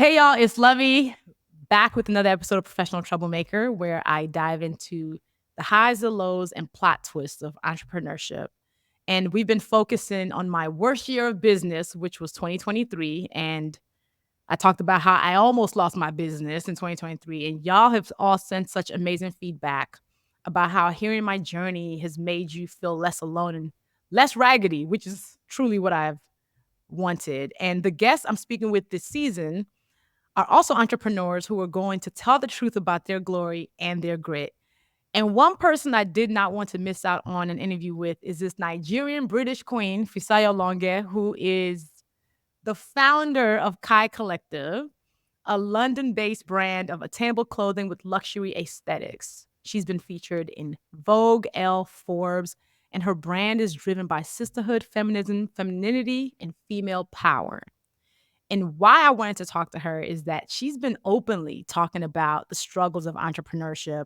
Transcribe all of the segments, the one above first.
Hey y'all, it's Luvvie back with another episode of Professional Troublemaker where I dive into the highs, the lows, and plot twists of entrepreneurship. And we've been focusing on my worst year of business, which was 2023. And I talked about how I almost lost my business in 2023. And y'all have all sent such amazing feedback about how hearing my journey has made you feel less alone and less raggedy, which is truly what I've wanted. And the guests I'm speaking with this season are also entrepreneurs who are going to tell the truth about their glory and their grit. And one person I did not want to miss out on an interview with is this Nigerian British queen, Fisayo Longe, who is the founder of Kai Collective, a London-based brand of attainable clothing with luxury aesthetics. She's been featured in Vogue, Elle, Forbes, and her brand is driven by sisterhood, feminism, femininity, and female power. And why I wanted to talk to her is that she's been openly talking about the struggles of entrepreneurship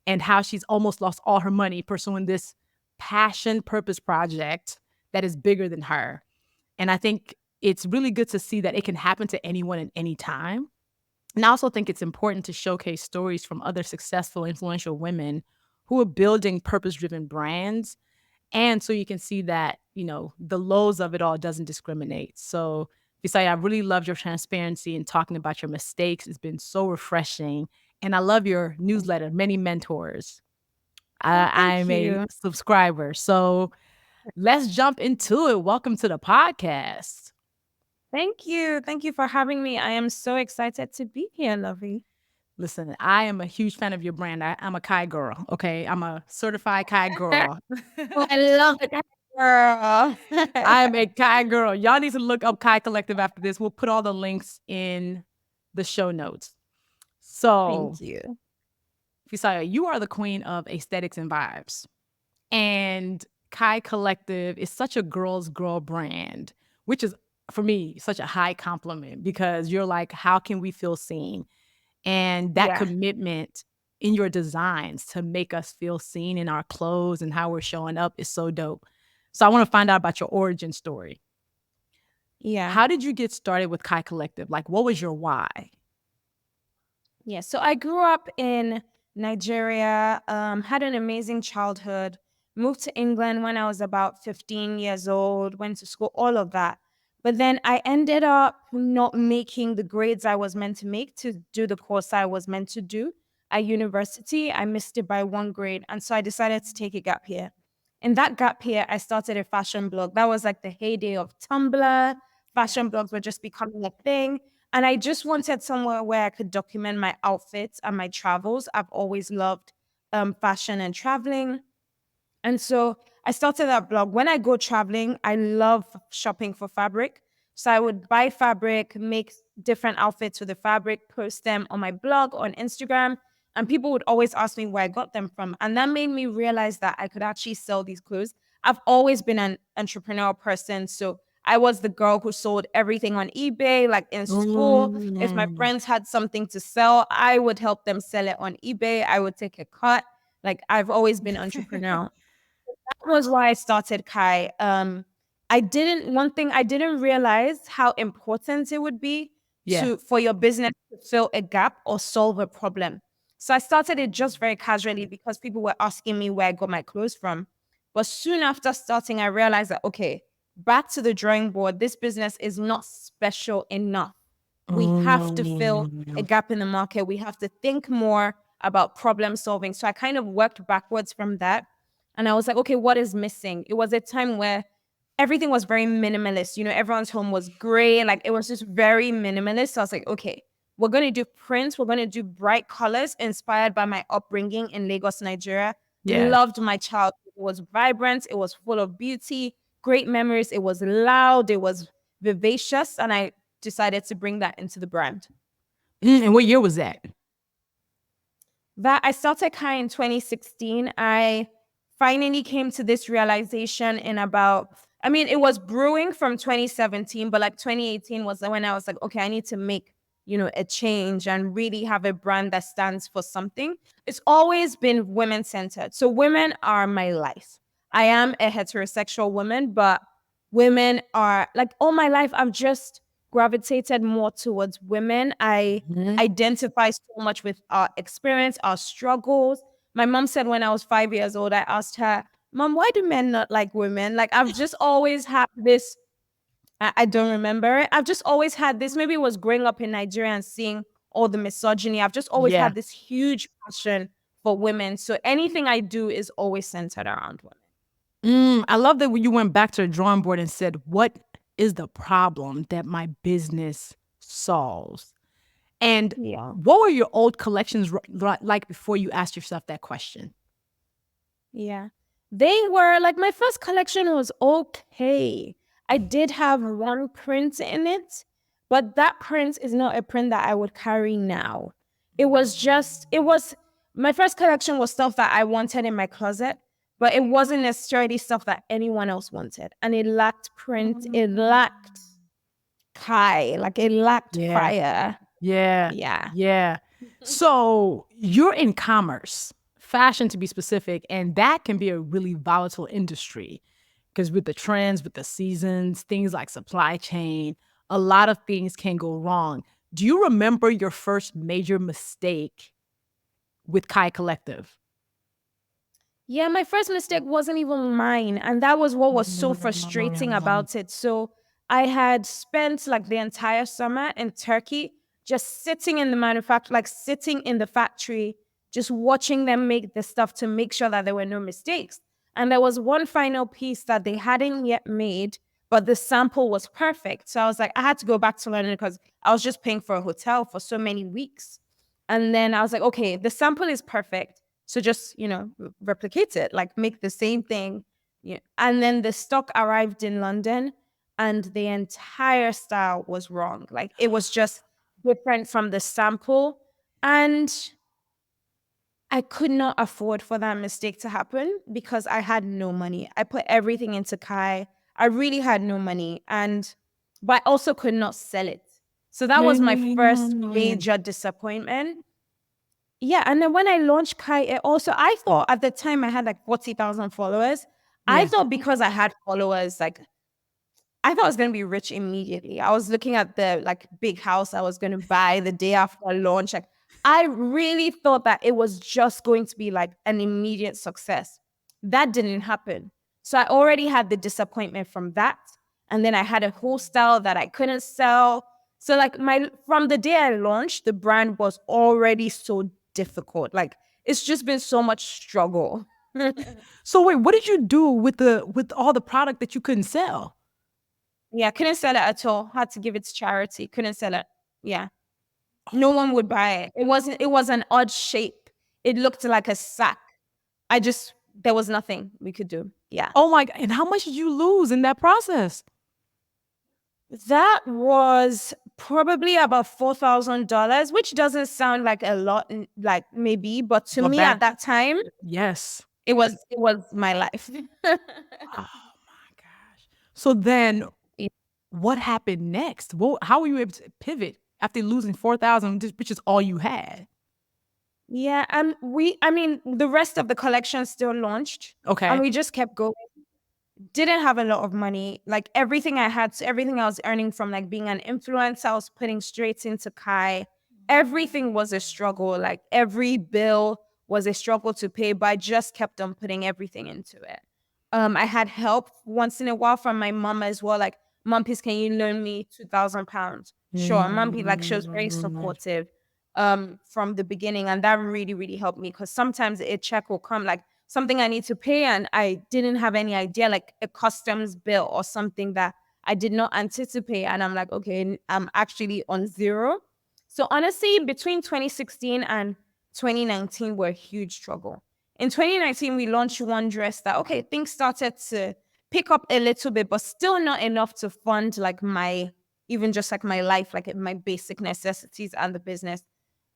and how she's almost lost all her money pursuing this passion purpose project that is bigger than her. And I think it's really good to see that it can happen to anyone at any time. And I also think it's important to showcase stories from other successful, influential women who are building purpose driven brands. And so you can see that, the lows of it all doesn't discriminate. So, Visaya, I really loved your transparency and talking about your mistakes. It's been so refreshing. And I love your newsletter, Many Mentors. Oh, thank I'm a you. subscriber. So let's jump into it. Welcome to the podcast. Thank you. Thank you for having me. I am so excited to be here, Lovey. Listen, I am a huge fan of your brand. I'm a Kai girl. Okay. I'm a certified Kai girl. Oh, I love it, girl. I am a Kai girl. Y'all need to look up Kai Collective after this. We'll put all the links in the show notes. So, Thank you. Fisaya, you are the queen of aesthetics and vibes. And Kai Collective is such a girl's girl brand, which is for me such a high compliment because you're like, how can we feel seen? And that Yeah. commitment in your designs to make us feel seen in our clothes and how we're showing up is so dope. So I want to find out about your origin story. Yeah. How did you get started with Kai Collective? Like, what was your why? Yeah. So I grew up in Nigeria, had an amazing childhood, moved to England when I was about 15 years old, went to school, all of that. But then I ended up not making the grades I was meant to make to do the course I was meant to do at university. I missed it by one grade. And so I decided to take a gap year. In that gap year, I started a fashion blog. That was like the heyday of Tumblr. Fashion blogs were just becoming a thing. And I just wanted somewhere where I could document my outfits and my travels. I've always loved fashion and traveling. And so I started that blog. When I go traveling, I love shopping for fabric. So I would buy fabric, make different outfits with the fabric, post them on my blog, on Instagram. And people would always ask me where I got them from. And that made me realize that I could actually sell these clothes. I've always been an entrepreneurial person. So I was the girl who sold everything on eBay, like in school. If my Mm. friends had something to sell, I would help them sell it on eBay. I would take a cut. Like I've always been entrepreneurial. That was why I started Kai. One thing I didn't realize how important it would be Yeah. for your business to fill a gap or solve a problem. So I started it just very casually because people were asking me where I got my clothes from. But soon after starting, I realized that, okay, back to the drawing board, this business is not special enough. We have to fill a Mm. gap in the market. We have to think more about problem solving. So I kind of worked backwards from that. And I was like, okay, what is missing? It was a time where everything was very minimalist. Everyone's home was gray. Like it was just very minimalist. So I was like, okay, we're going to do prints. We're going to do bright colors inspired by my upbringing in Lagos, Nigeria. Yeah. Loved my childhood. It was vibrant. It was full of beauty, great memories. It was loud. It was vivacious. And I decided to bring that into the brand. And what year was that? That I started Kai in 2016. I finally came to this realization in it was brewing from 2017, but like 2018 was when I was like, okay, I need to make, a change and really have a brand that stands for something. It's always been women centered. So women are my life. I am a heterosexual woman, but women are like all my life, I've just gravitated more towards women. I Mhm. identify so much with our experience, our struggles. My mom said when I was 5 years old, I asked her, Mom, why do men not like women? Like, I've just always had this, I don't remember it. I've just always had this, maybe it was growing up in Nigeria and seeing all the misogyny. I've just always Yeah. had this huge passion for women. So anything I do is always centered around women. I love that when you went back to the drawing board and said, "What is the problem that my business solves?" And Yeah. what were your old collections like before you asked yourself that question? Yeah. They were like my first collection was okay. I did have one print in it, but that print is not a print that I would carry now. It was my first collection was stuff that I wanted in my closet, but it wasn't necessarily stuff that anyone else wanted. And it lacked print, it lacked Kai, like it lacked Yeah. fire. Yeah. Yeah. Yeah. So you're in commerce, fashion to be specific, and that can be a really volatile industry because with the trends, with the seasons, things like supply chain, a lot of things can go wrong. Do you remember your first major mistake with Kai Collective? Yeah, my first mistake wasn't even mine. And that was what was so frustrating about it. So I had spent like the entire summer in Turkey just sitting in the manufacturer, like sitting in the factory, just watching them make the stuff to make sure that there were no mistakes. And there was one final piece that they hadn't yet made, but the sample was perfect. So I was like, I had to go back to London because I was just paying for a hotel for so many weeks. And then I was like, okay, the sample is perfect. So just, replicate it, like make the same thing. Yeah. And then the stock arrived in London and the entire style was wrong. Like it was just different from the sample. And I could not afford for that mistake to happen because I had no money. I put everything into Kai. I really had no money. But I also could not sell it. So that was my first major disappointment. Yeah, and then when I launched Kai, I thought at the time I had like 40,000 followers. I Yeah. thought because I had followers, like I thought I was gonna be rich immediately. I was looking at the like big house I was gonna buy the day after launch. Like I really thought that it was just going to be like an immediate success. That didn't happen. So I already had the disappointment from that. And then I had a whole style that I couldn't sell. So like my from the day I launched, the brand was already so difficult. Like it's just been so much struggle. So wait, what did you do with all the product that you couldn't sell? Yeah, couldn't sell it at all. Had to give it to charity. Couldn't sell it. Yeah. No one would buy it. It was an odd shape. It looked like a sack. There was nothing we could do. Yeah. Oh my god! And how much did you lose in that process? That was probably about $4,000, which doesn't sound like a lot, like maybe, but to But me back, at that time, yes. it was my life. Oh my gosh. So then, what happened next? How were you able to pivot after losing 4,000, which is all you had? Yeah, the rest of the collection still launched, and Okay. we just kept going. Didn't have a lot of money. Like everything I had, so everything I was earning from like being an influencer, I was putting straight into Kai. Everything was a struggle. Like every bill was a struggle to pay, but I just kept on putting everything into it. I had help once in a while from my mom as well. Like, mom, please, can you loan me £2,000? Sure. Mom, like she was very supportive from the beginning, and that really, really helped me because sometimes a check will come like something I need to pay and I didn't have any idea, like a customs bill or something that I did not anticipate. And I'm like, okay, I'm actually on zero. So honestly, between 2016 and 2019 were a huge struggle. In 2019, we launched one dress that, okay, things started to pick up a little bit, but still not enough to fund like even just like my life, like my basic necessities and the business.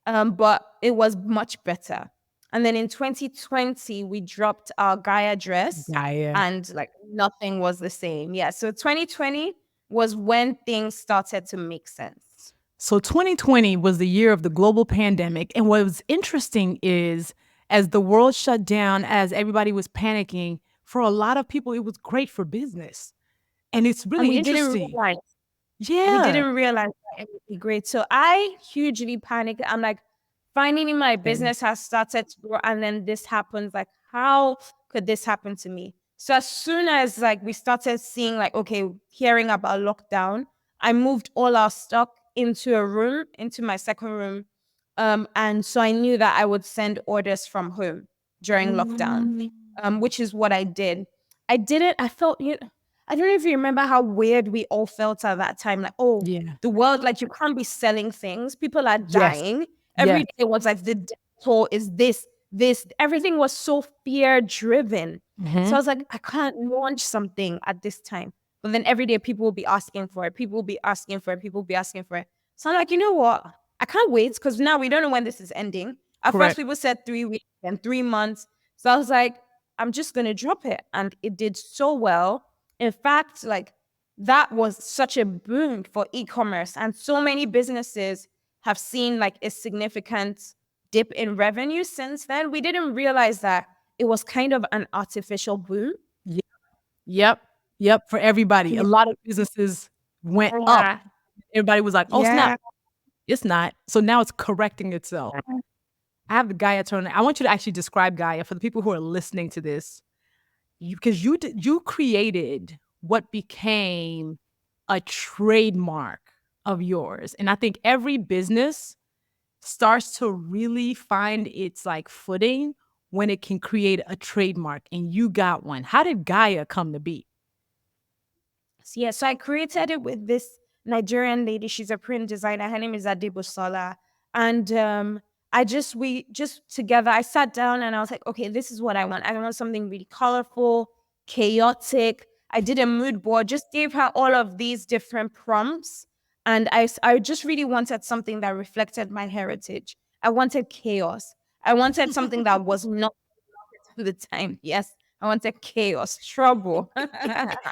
But it was much better. And then in 2020, we dropped our Gaia dress Gaia. and like nothing was the same. Yeah. So 2020 was when things started to make sense. So 2020 was the year of the global pandemic. And what was interesting is as the world shut down, as everybody was panicking, for a lot of people, it was great for business. And it's And really we didn't interesting. realize. We Yeah. didn't realize that it would be great. So I hugely panicked. I'm like, finally, my Same. business has started to grow, and then this happens. Like, how could this happen to me? So as soon as like we started seeing like, okay, hearing about lockdown, I moved all our stock into a room, into my second room. And so I knew that I would send orders from home during lockdown, Mm. which is what I did. I did it. I felt, I don't know if you remember how weird we all felt at that time. Like, oh, Yeah. the world, like you can't be selling things. People are Yes. dying. Every Yes. day was like the death toll is this. Everything was so fear driven. So I Mhm. was like, I can't launch something at this time. But then every day people will be asking for it. People will be asking for it. People will be asking for it. So I'm like, you know what? I can't wait because now we don't know when this is ending. At first, Correct. people said 3 weeks and 3 months. So I was like, I'm just gonna drop it. And it did so well. In fact, like that was such a boom for e-commerce. And so many businesses have seen like a significant dip in revenue since then. We didn't realize that it was kind of an artificial boom. Yep. Yep. Yep. For everybody. A Yeah. lot of businesses went up. Yeah. Everybody was like, oh, snap. Yeah. It's not. So now it's correcting itself. I have the Gaia turn. I want you to actually describe Gaia for the people who are listening to this. Because you created what became a trademark of yours. And I think every business starts to really find its like footing when it can create a trademark, and you got one. How did Gaia come to be? Yeah, so I created it with this Nigerian lady. She's a print designer. Her name is Adibusola. And we just together, I sat down and I was like, okay, this is what I want. I want something really colorful, chaotic. I did a mood board, just gave her all of these different prompts. And I just really wanted something that reflected my heritage. I wanted chaos. I wanted something that was not at the time. Yes, I wanted chaos, trouble.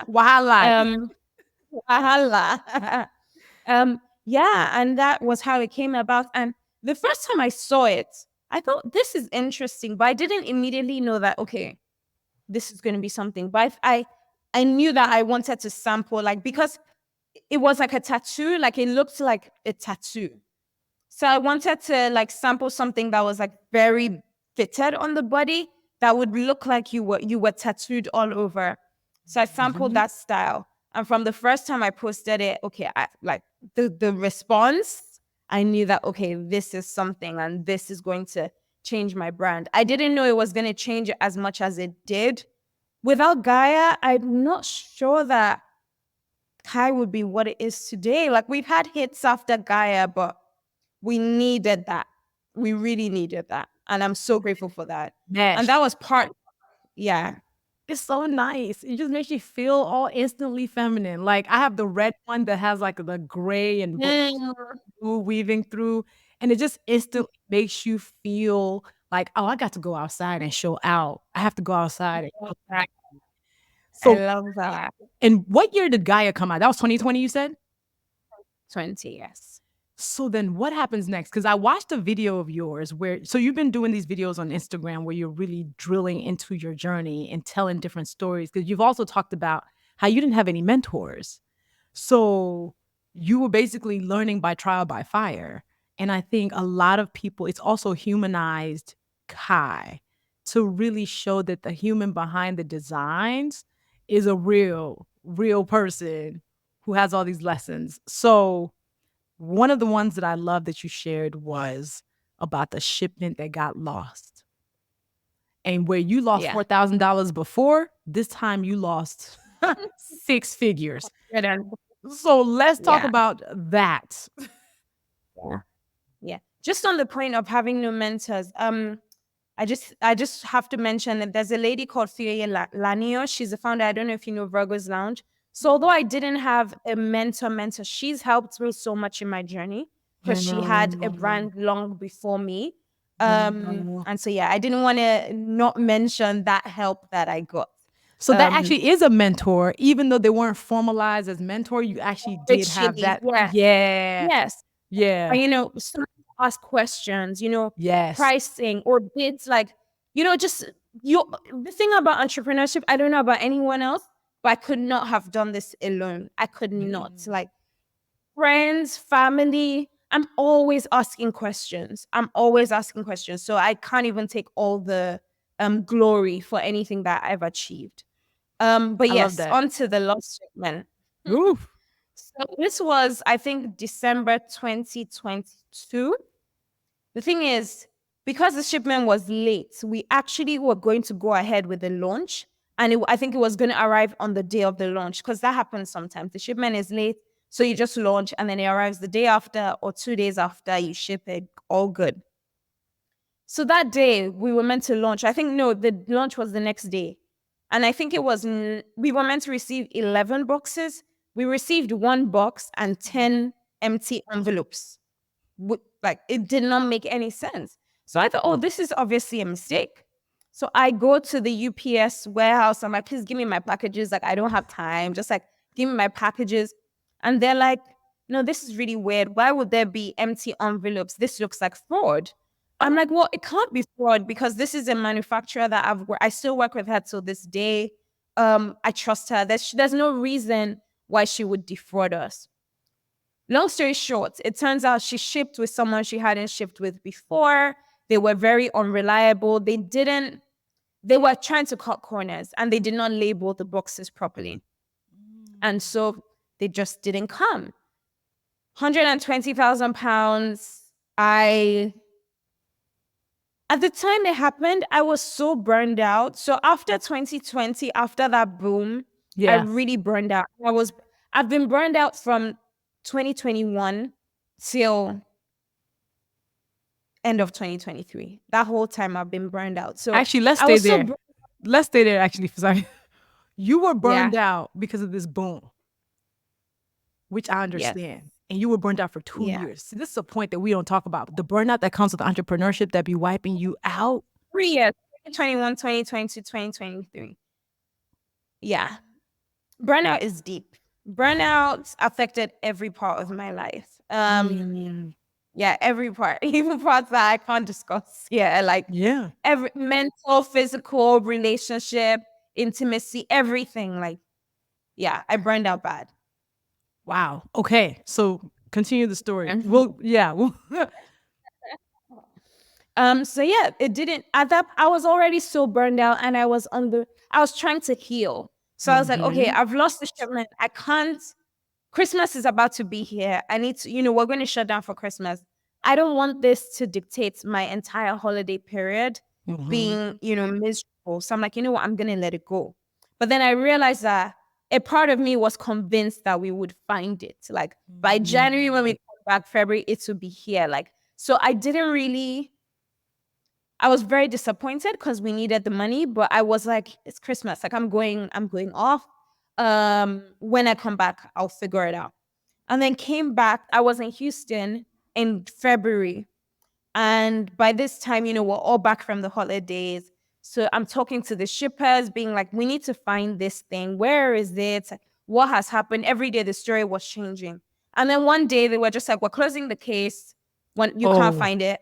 Wildlife. um Wahala. Yeah, and that was how it came about. And the first time I saw it, I thought this is interesting, but I didn't immediately know that okay, this is going to be something. But I knew that I wanted to sample, like because it was like a tattoo, like it looked like a tattoo. So I wanted to like sample something that was like very fitted on the body that would look like you were tattooed all over. So I sampled Mhm. that style. And from the first time I posted it, okay, I like the response, I knew that okay, this is something and this is going to change my brand. I didn't know it was going to change as much as it did. Without Gaia, I'm not sure that Kai would be what it is today. Like we've had hits after Gaia, but we needed that. We really needed that. And I'm so grateful for that. And Mesh. that was part, yeah. It's so nice. It just makes you feel all instantly feminine. Like I have the red one that has like the gray and Mm. blue weaving through, and it just instantly makes you feel like, oh, I got to go outside and show out. I have to go outside and show out. I So, love that. and what year did Gaia come out? That was 2020, you said? 20, yes. So then what happens next? Because I watched a video of yours where, so you've been doing these videos on Instagram where you're really drilling into your journey and telling different stories. Because you've also talked about how you didn't have any mentors. So you were basically learning by trial by fire. And I think a lot of people, it's also humanized Kai to really show that the human behind the designs is a real person who has all these lessons. So one of the ones that I love that you shared was about the shipment that got lost. And where you lost Yeah. $4,000 before, this time you lost six figures. Good and- So let's talk Yeah. about that. Yeah. Yeah. Just on the point of having no mentors, I just have to mention that there's a lady called Fisayo Lanio. She's the founder. I don't know if you know Virgo's Lounge. So although I didn't have a mentor, she's helped me so much in my journey because she had a brand long before me. And so yeah, I didn't want to not mention that help that I got. So that actually is a mentor, even though they weren't formalized as mentor, you actually did have Officially, that. yeah. Yeah. Yes. Yeah. Some ask questions, Yes. pricing or bids, like, just the thing about entrepreneurship, I don't know about anyone else, but I could not have done this alone. I could not. Like, friends, family, I'm always asking questions. So I can't even take all the glory for anything that I've achieved. But I love yes, that. on to the lost shipment. Oof. So this was, I think, December 2022. The thing is, because the shipment was late, we actually were going to go ahead with the launch. And I think it was going to arrive on the day of the launch, because that happens sometimes. The shipment is late, so you just launch and then it arrives the day after or 2 days after you ship it, all good. So that day we were meant to launch. I think, no, the launch was the next day. And I think it was, we were meant to receive 11 boxes. We received one box and 10 empty envelopes. Like, it did not make any sense. So I thought, oh, this is obviously a mistake. So I go to the UPS warehouse. I'm like, please give me my packages. Like, I don't have time. Just like, give me my packages. And they're like, no, this is really weird. Why would there be empty envelopes? This looks like fraud. I'm like, well, it can't be fraud, because this is a manufacturer that I still work with her till this day. I trust her. There's no reason why she would defraud us. Long story short, it turns out she shipped with someone she hadn't shipped with before. They were very unreliable. They were trying to cut corners, and they did not label the boxes properly. And so they just didn't come. £120,000. At the time it happened, I was so burned out. So after 2020, after that boom, I Yeah. really burned out. I've been burned out from 2021 till end of 2023. That whole time I've been burned out. So Actually, let's I stay was so there. Let's stay there, actually, Fisayo. You were yeah, burned out because of this boom, which I yes, understand. And you were burned out for 2 yeah. years. See, this is a point that we don't talk about. The burnout that comes with entrepreneurship that be wiping you out. 3 years, 2021, 2022, 2023. Yeah. Burnout is deep. Burnout affected every part of my life. Yeah, every part, even parts that I can't discuss. Yeah, like Yeah. every mental, physical, relationship, intimacy, everything. Like, yeah, I burned out bad. Wow. Okay. So continue the story. Mhm. Well, yeah. Well, So yeah, it didn't at that I was already so burned out, and I was trying to heal. So I was like, okay, Mhm. I've lost the shipment. I can't. Christmas is about to be here. I need to, we're going to shut down for Christmas. I don't want this to dictate my entire holiday period Mhm. being, miserable. So I'm like, you know what? I'm going to let it go. But then I realized that a part of me was convinced that we would find it. Like by January, when we come back, February, it would be here. Like, so I was very disappointed because we needed the money, but I was like, it's Christmas. Like I'm going off. When I come back, I'll figure it out. And then came back. I was in Houston in February. And by this time, we're all back from the holidays. So I'm talking to the shippers, being like, we need to find this thing. Where is it? What has happened? Every day the story was changing. And then one day they were just like, we're closing the case. When you can't Oh. find it,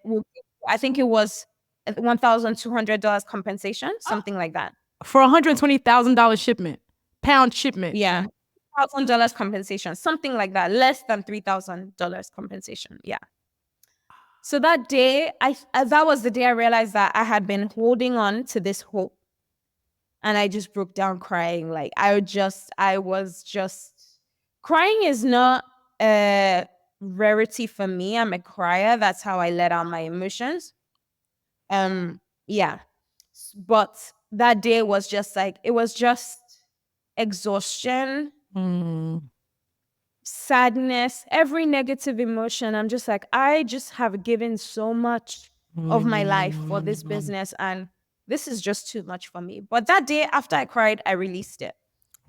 I think it was $1,200 compensation, something like that. For $120,000 shipment, pound shipment. Yeah. $1,000 compensation, something like that. Less than $3,000 compensation. Yeah. So that day, that was the day I realized that I had been holding on to this hope, and I just broke down crying. Like I was just crying is not a rarity for me. I'm a crier. That's how I let out my emotions. Yeah. But that day was just like, it was just exhaustion, Mm. sadness, every negative emotion. I'm just like, I just have given so much of my life for this business, and this is just too much for me. But that day after I cried, I released it.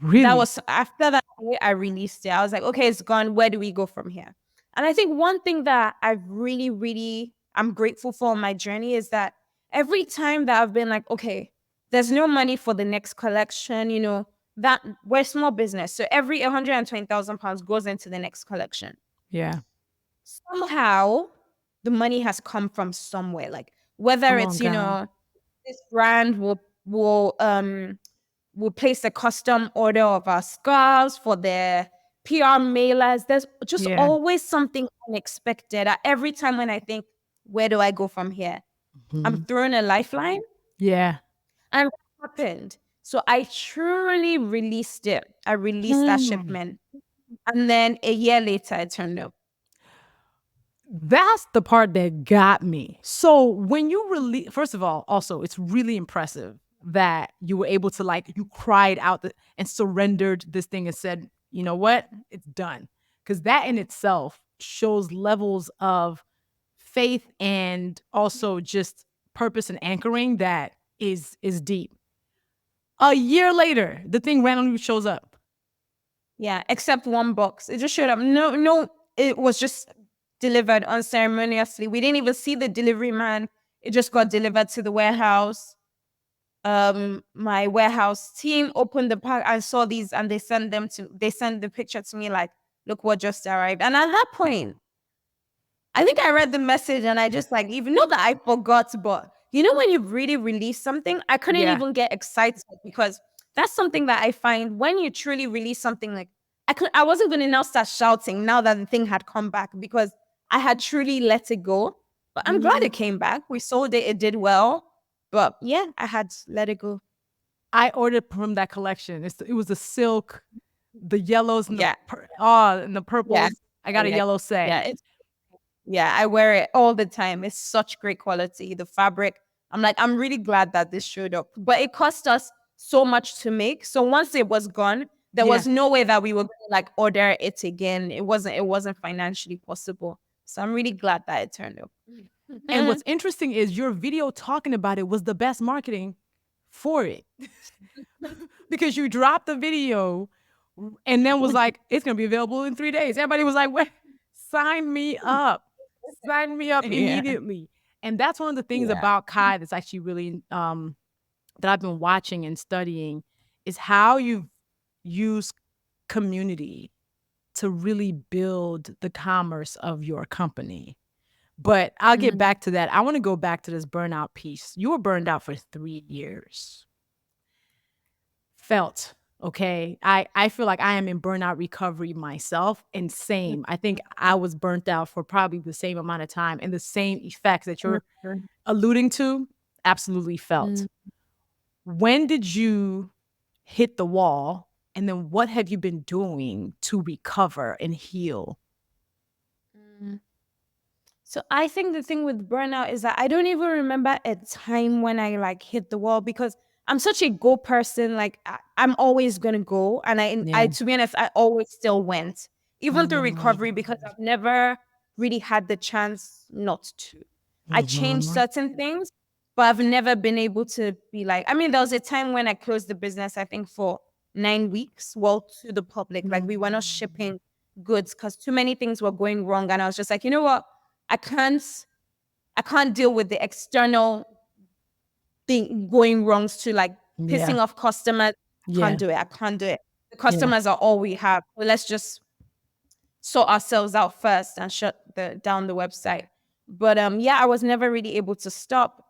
That Really? was after that day, I released it. I was like, okay, it's gone. Where do we go from here? And I think one thing that I really, really I'm grateful for on my journey is that every time that I've been like, okay, there's no money for the next collection, that we're small business. So every £120,000 goes into the next collection. Yeah. Somehow the money has come from somewhere. Like whether Come on, it's, God. this brand will place a custom order of our scarves for their PR mailers. There's just Yeah. always something unexpected. Every time when I think, where do I go from here? I'm Mhm. thrown a lifeline. Yeah. And what happened? So I truly released it. I released that Hmm. shipment. And then a year later, it turned up. That's the part that got me. So when you release, first of all, also it's really impressive that you were able to like you cried out and surrendered this thing and said, you know what, it's done. Because that in itself shows levels of faith and also just purpose and anchoring that is deep. A year later, the thing randomly shows up. Yeah, except one box. It just showed up. No, it was just delivered unceremoniously. We didn't even see the delivery man. It just got delivered to the warehouse. My warehouse team opened the pack. I saw these and they sent the picture to me like, look what just arrived. And at that point, I think I read the message and I just like, even though that I forgot, but you know, when you really release something, I couldn't Yeah. even get excited because that's something that I find when you truly release something, like I wasn't going to now start shouting now that the thing had come back because I had truly let it go. But I'm glad it came back. We sold it. It did well. But yeah, I had let it go. I ordered from that collection. It was the silk, the yellows and Yeah. and the Yeah. purples. I got a Yeah. yellow set. Yeah. Yeah, I wear it all the time. It's such great quality. The fabric, I'm like, I'm really glad that this showed up. But it cost us so much to make. So once it was gone, there Yeah. was no way that we were gonna like order it again. It wasn't financially possible. So I'm really glad that it turned up. And what's interesting is your video talking about it was the best marketing for it. Because you dropped the video and then was like, it's gonna be available in 3 days. Everybody was like, "Wait, sign me up, sign me up Yeah. immediately." And that's one of the things Yeah. about Kai that's actually really that I've been watching and studying is how you use community to really build the commerce of your company. But I'll get Mhm. back to that. I want to go back to this burnout piece. You were burned out for 3 years. Felt okay. I feel like I am in burnout recovery myself, and same. I think I was burnt out for probably the same amount of time, and the same effects that you're alluding to absolutely felt. Mhm. When did you hit the wall? And then what have you been doing to recover and heal? Mhm. So I think the thing with burnout is that I don't even remember a time when I like hit the wall because I'm such a go person. Like I'm always gonna go, and I Yeah. to be honest, I always still went, even through recovery, Mhm. because I've never really had the chance not to. I changed Mhm. certain things, but I've never been able to be like. I mean, there was a time when I closed the business. I think for 9 weeks, well, to the public, like we were not shipping goods because too many things were going wrong, and I was just like, you know what? I can't I can't deal with the external thing going wrongs to like Yeah. pissing off customers. Yeah. Can't do it. I can't do it. The Yeah. customers are all we have. So let's just sort ourselves out first and shut down the website. But yeah, I was never really able to stop.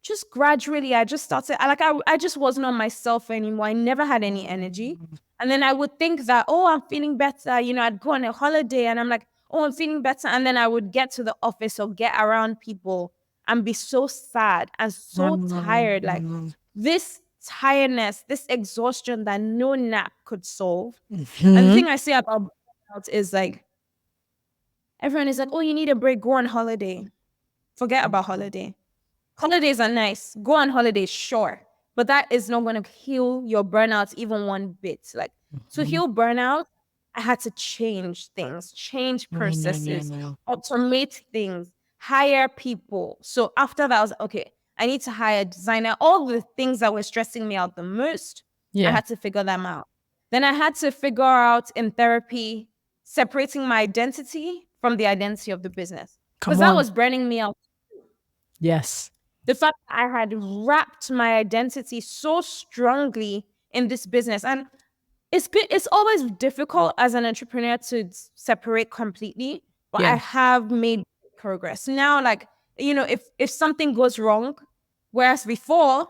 Just gradually I just started I just wasn't on myself anymore. I never had any energy. And then I would think that, oh, I'm feeling better. You know, I'd go on a holiday and I'm like, oh, I'm feeling better. And then I would get to the office or get around people and be so sad and so tired. Like this tiredness, this exhaustion that no nap could solve. And the Mhm. thing I say about burnout is like, everyone is like, oh, you need a break, go on holiday. Forget about holiday. Holidays are nice. Go on holidays, sure. But that is not going to heal your burnout even one bit. Like to Mhm. heal burnout, I had to change things, change processes, automate things, hire people. So after that, I was like, okay, I need to hire a designer. All the things that were stressing me out the most, I Yeah. had to figure them out. Then I had to figure out in therapy, separating my identity from the identity of the business. Because Come that on. was burning me out. Yes. The fact that I had wrapped my identity so strongly in this business. And it's always difficult as an entrepreneur to separate completely, but I Yeah. have made progress. Now, like, you know, if something goes wrong, whereas before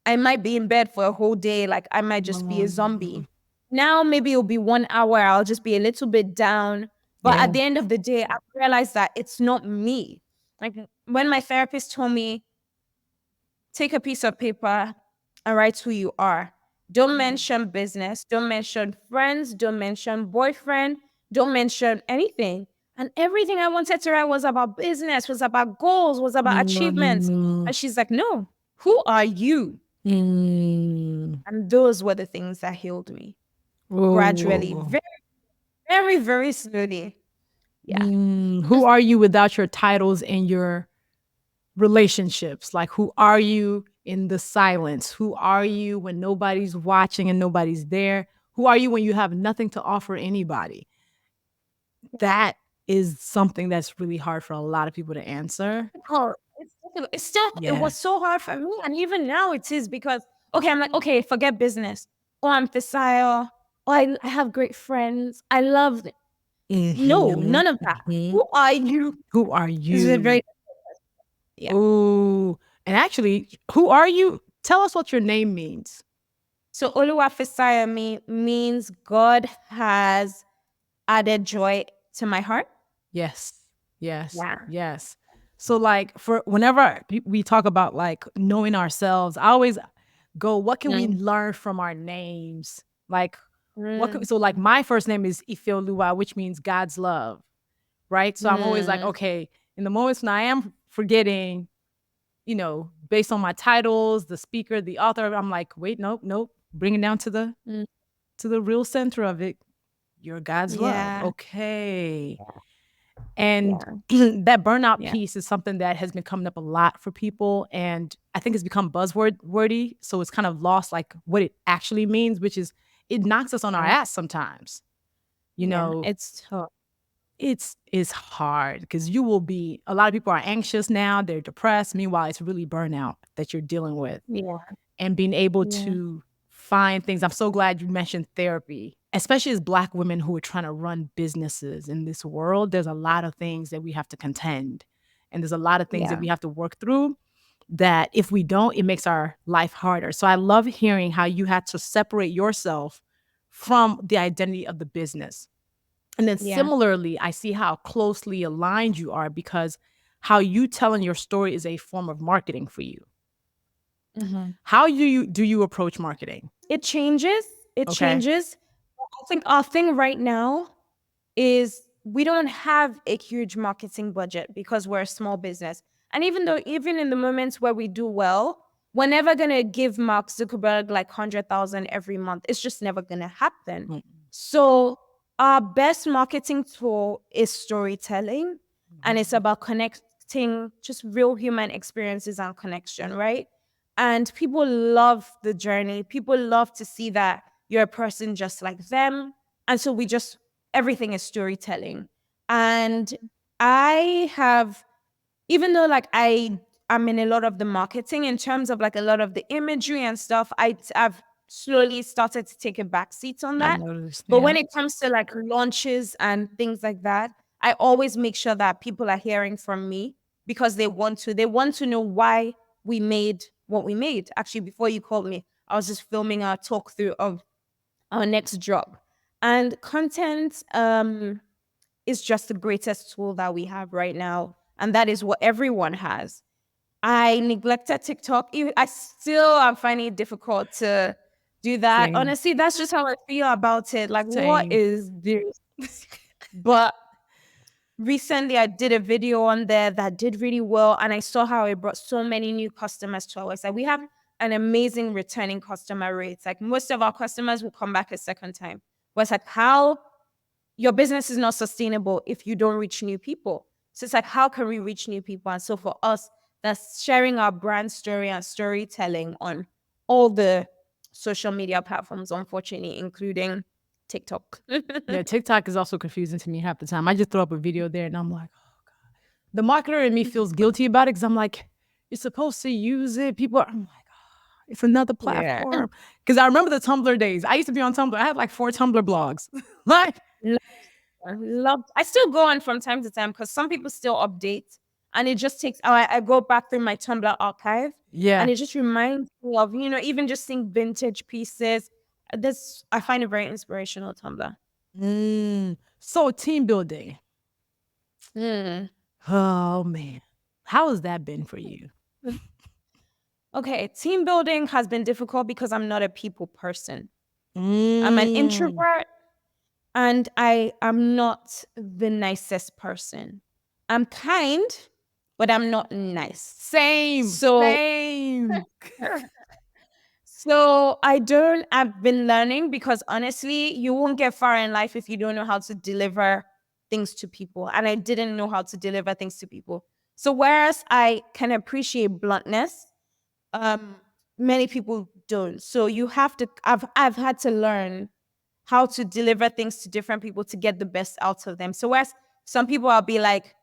I might be in bed for a whole day, like I might just be a zombie. Now maybe it'll be 1 hour. I'll just be a little bit down. But Yeah. at the end of the day, I realized that it's not me. Like when my therapist told me, take a piece of paper and write who you are. Don't mention business. Don't mention friends. Don't mention boyfriend. Don't mention anything. And everything I wanted to write was about business, was about goals, was about achievements. Mm, And she's like, no, who are you? mm. And those were the things that healed me gradually, Oh. very, very, very slowly. Yeah. Who are you without your titles and your relationships? Like, who are you in the silence? Who are you when nobody's watching and nobody's there? Who are you when you have nothing to offer anybody? That is something that's really hard for a lot of people to answer. Oh, it's still, it Yeah. was so hard for me. And even now it is because, okay, I'm like, okay, forget business. Oh, I'm Fisayo. Oh, I have great friends. I love it. No, Mhm, none of that. mhm. Who are you? Who are This is a you? very, yeah. Ooh, and actually, who are you? Tell us what your name means. So Oluwa Fisayo means God has added joy to my heart. Yes. Yes. Yeah. Yes. So like for whenever we talk about like knowing ourselves, I always go, what can we Mm, learn from our names? Like what can, mm, so like my first name is Ifeoluwa, which means God's love, right? So I'm always like, mm, okay, in the moments when I am forgetting, based on my titles, the speaker, the author, I'm like, wait, nope, nope. Bring it down to the mm. real center of it. You're God's love. Yeah. Okay. And Yeah. that burnout Yeah. piece is something that has been coming up a lot for people. And I think it's become buzzword wordy. So it's kind of lost like what it actually means, which is it knocks us on our Yeah. ass sometimes. You Yeah. know, It's tough. it's hard because you will be a lot of people are anxious now, they're depressed. Meanwhile, it's really burnout that you're dealing with. Yeah. And being able Yeah. to find things. I'm so glad you mentioned therapy, especially as Black women who are trying to run businesses in this world. There's a lot of things that we have to contend, and there's a lot of things that Yeah. we have to work through that if we don't, it makes our life harder. So I love hearing how you had to separate yourself from the identity of the business. And then Yeah. similarly, I see how closely aligned you are because how you telling your story is a form of marketing for you. Mhm. How do you approach marketing? It changes. It Okay. changes. I think our thing right now is we don't have a huge marketing budget because we're a small business. And even in the moments where we do well, we're never gonna give Mark Zuckerberg like 100,000 every month. It's just never gonna happen. Mm, So our best marketing tool is storytelling, and it's mhm. about connecting just real human experiences and connection, right? And people love the journey. People love to see that you're a person just like them. And so everything is storytelling. And I have, even though like I'm in a lot of the marketing in terms of like a lot of the imagery and stuff, I've slowly started to take a back seat on I've that. noticed, But when yeah. it comes to like launches and things like that, I always make sure that people are hearing from me because they want to know why we made what we made. Actually, before you called me, I was just filming our talk through of our next drop. And content is just the greatest tool that we have right now. And that is what everyone has. I neglected TikTok. I still am finding it difficult to do that. Same, Honestly, that's just how I feel about it. Like, what same. is this? But recently, I did a video on there that did really well, and I saw how it brought so many new customers to our website. We have an amazing returning customer rates. Like most of our customers will come back a second time. But it's like how your business is not sustainable if you don't reach new people. So it's like, how can we reach new people? And so for us, that's sharing our brand story and storytelling on all the social media platforms, unfortunately, including TikTok. Yeah, TikTok is also confusing to me half the time. I just throw up a video there and I'm like, the marketer in me feels guilty about it because I'm like, you're supposed to use it. People are, I'm like, it's another Yeah. platform. Because I remember the Tumblr days. I used to be on Tumblr. I had like 4 Tumblr blogs. Like, Love. I still go on from time to time because some people still update, and it just takes. I go back through my Tumblr archive, yeah. and it just reminds me of even just seeing vintage pieces. This I find it very inspirational, Tumblr. So team building. Mm. Oh man. How has that been for you? Okay, team building has been difficult because I'm not a people person. I'm an Mm. introvert and I am not the nicest person. I'm kind, but I'm not nice. Same. So Same. So I've been learning because honestly, you won't get far in life if you don't know how to deliver things to people. And I didn't know how to deliver things to people. So whereas I can appreciate bluntness, um, many people don't. So I've had to learn how to deliver things to different people to get the best out of them. So whereas some people I'll be like,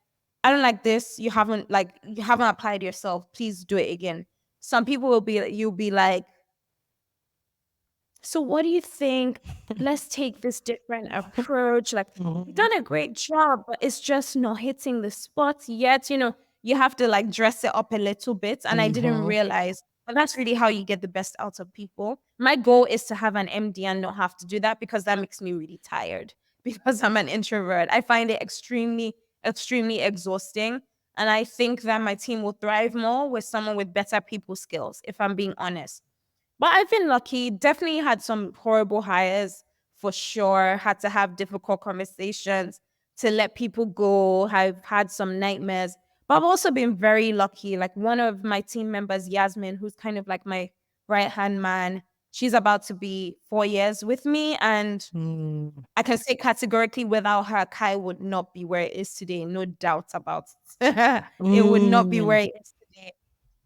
I don't like this, you haven't applied yourself, please do it again. Some people you'll be like, so what do you think? Let's take this different approach. Like, you've Mhm. done a great job, but it's just not hitting the spot yet. You have to like dress it up a little bit. And I didn't Mhm. realize, but that's really how you get the best out of people. My goal is to have an MD and not have to do that because that makes me really tired because I'm an introvert. I find it extremely, extremely exhausting. And I think that my team will thrive more with someone with better people skills, if I'm being honest. But I've been lucky. Definitely had some horrible hires for sure. Had to have difficult conversations to let people go. I've had some nightmares. But I've also been very lucky. Like one of my team members, Yasmin, who's kind of like my right hand man, she's about to be 4 years with me. And Mm. I can say categorically without her, Kai would not be where it is today. No doubt about it. It would not be Mm. where it is today.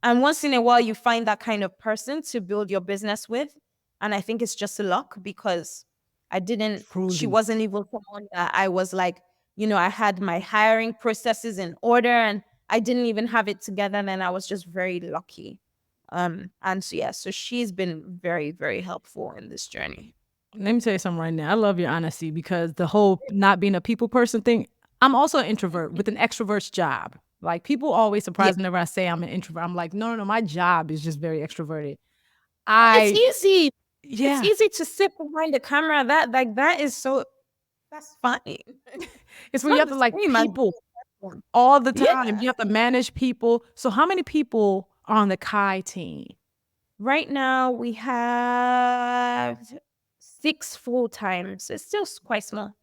And once in a while, you find that kind of person to build your business with. And I think it's just luck because she Truly. wasn't even someone that I was like, I had my hiring processes in order and I didn't even have it together. And I was just very lucky. And so, yeah, so she's been very, very helpful in this journey. Let me tell you something right now. I love your honesty because the whole not being a people person thing, I'm also an introvert with an extrovert's job. Like people always Yeah. surprise me whenever I say I'm an introvert. I'm like, no, no, no, my job is just very extroverted. It's I, easy. It's yeah, easy to sit behind the camera. That is so, that's fine. it's It's when you not have the to like same as people all the yeah. time. You have to manage people. So how many people are on the Kai team? Right now we have 6 full times. It's still quite small.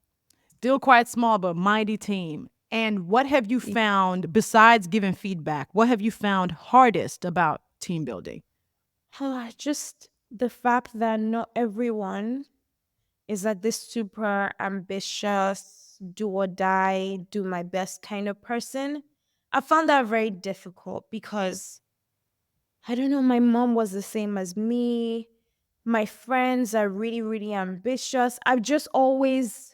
Still quite small, but mighty team. And what have you found besides giving feedback? What have you found hardest about team building? Just the fact that not everyone is like this super ambitious, do or die, do my best kind of person. I found that very difficult because I don't know, my mom was the same as me. My friends are really, really ambitious. I've just always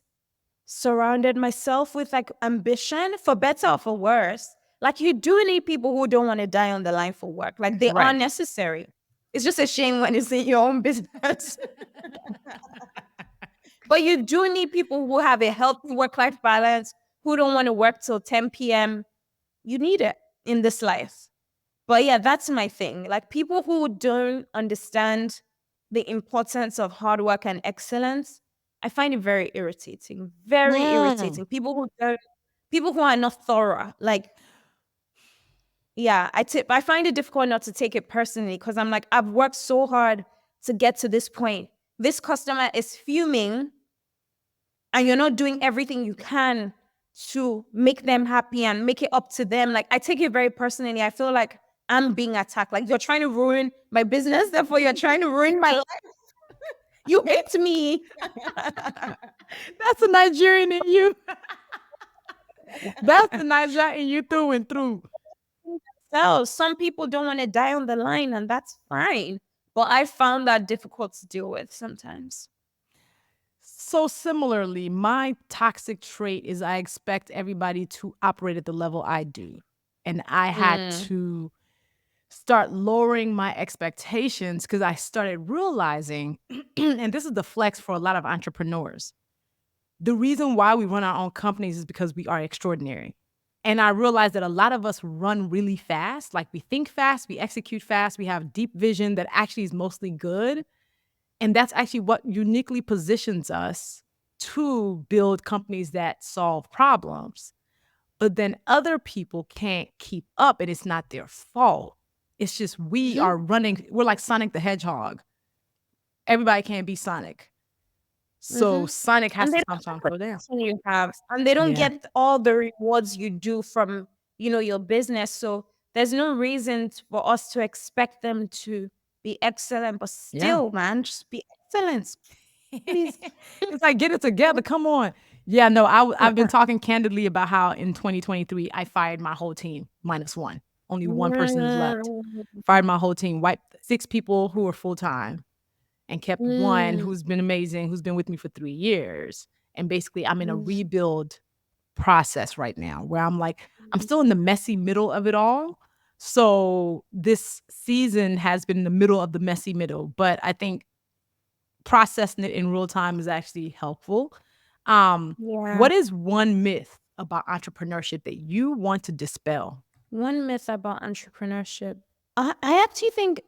surrounded myself with like ambition for better or for worse. Like you do need people who don't want to die on the line for work. Like they are Right. necessary. It's just a shame when it's in your own business. But you do need people who have a healthy work-life balance, who don't want to work till 10 p.m. You need it in this life. But yeah, that's my thing. Like people who don't understand the importance of hard work and excellence, I find it very irritating. Very Mm. irritating. People who are not thorough. Like, yeah, I find it difficult not to take it personally because I'm like, I've worked so hard to get to this point. This customer is fuming and you're not doing everything you can to make them happy and make it up to them. Like I take it very personally. I feel like I'm being attacked. Like you're trying to ruin my business, therefore you're trying to ruin my life. You hate me. That's the Nigerian in you. That's the Nigerian in you through and through. So some people don't want to die on the line, and that's fine. But I found that difficult to deal with sometimes. So similarly, my toxic trait is I expect everybody to operate at the level I do. And I had Mm. to start lowering my expectations because I started realizing, and this is the flex for a lot of entrepreneurs. The reason why we run our own companies is because we are extraordinary. And I realized that a lot of us run really fast. Like we think fast, we execute fast, we have deep vision that actually is mostly good. And that's actually what uniquely positions us to build companies that solve problems. But then other people can't keep up, and it's not their fault. It's just we are running. We're like Sonic the Hedgehog. Everybody can't be Sonic. So Sonic has And to they don't sometimes have go down. protection you have, and they don't Yeah. get all the rewards you do from, your business. So there's no reason for us to expect them to be excellent, but Yeah. still, man, just be excellent, please. It's like, get it together. Come on. Yeah, no, I've been talking candidly about how in 2023, I fired my whole team minus one. Only one person is left. Fired my whole team, wiped 6 people who were full time, and kept one who's been amazing, who's been with me for 3 years. And basically, I'm in a rebuild process right now where I'm like, I'm still in the messy middle of it all. So this season has been in the middle of the messy middle, but I think processing it in real time is actually helpful. Yeah. What is one myth about entrepreneurship that you want to dispel? One myth about entrepreneurship. I actually think